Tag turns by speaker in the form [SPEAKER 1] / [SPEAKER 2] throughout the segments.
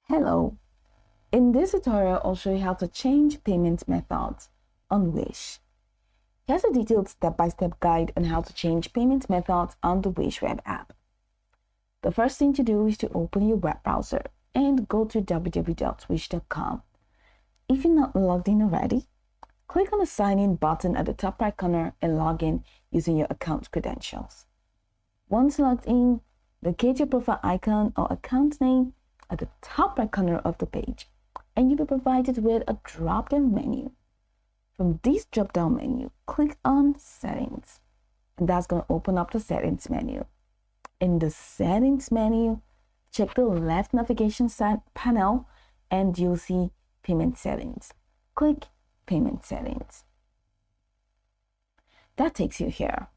[SPEAKER 1] Hello. In this tutorial, I'll show you how to change payment methods on Wish. Here's a detailed step-by-step guide on how to change payment methods on the Wish web app. The first thing to do is to open your web browser and go to www.wish.com. If you're not logged in already, click on the Sign In button at the top right corner and log in using your account credentials. Once logged in, locate your profile icon or account name at the top right corner of the page, and you'll be provided with a drop-down menu. From this drop-down menu, click on Settings, and that's going to open up the Settings menu. In the Settings menu, check the left navigation panel, and you'll see Payment Settings. Click Payment Settings. That takes you here.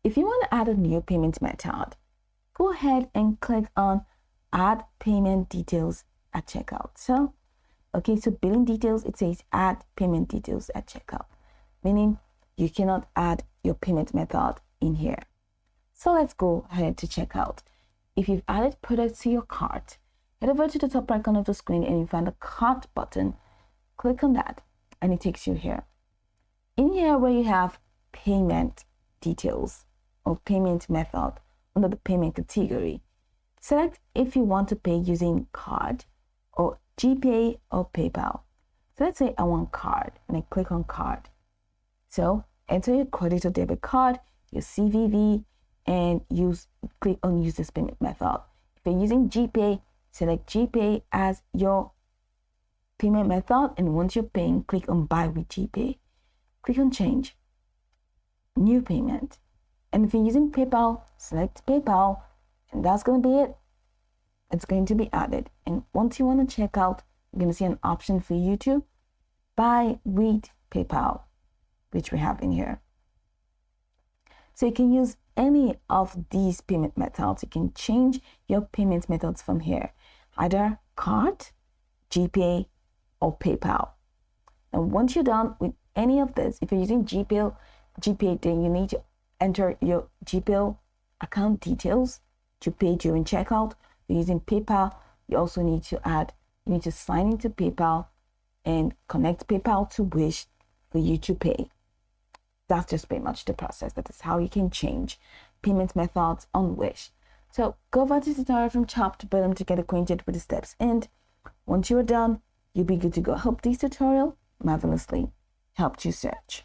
[SPEAKER 1] If you want to add a new payment method, go ahead and click on Add Payment Details at Checkout. So billing details, it says Add Payment Details at Checkout, meaning you cannot add your payment method in here. So let's go ahead to checkout. If you've added products to your cart, head over to the top right corner of the screen and you find the Cart button. Click on that and it takes you here. In here where you have Payment Details or Payment Method under the Payment category, select if you want to pay using card or GPay or PayPal. So let's say I want card and I click on card. So enter your credit or debit card, your CVV, and click on use this payment method. If you're using GPay, select GPay as your payment method, and once you're paying, click on buy with GPay. Click on change, new payment. And if you're using PayPal, select PayPal, and that's going to be it. It's going to be added. And once you want to check out, you're going to see an option for you to buy with PayPal, which we have in here. So you can use any of these payment methods. You can change your payment methods from here, either card, GPay, or PayPal. And once you're done with any of this, if you're using GPay, then you need to enter your GPay account details to pay during checkout. If you're using PayPal, you also need to sign into PayPal and connect PayPal to Wish for you to pay. That's just pretty much the process. That is how you can change payment methods on Wish. So go over this tutorial from top to bottom to get acquainted with the steps. And once you're done, you'll be good to go. I hope this tutorial marvelously helped you search.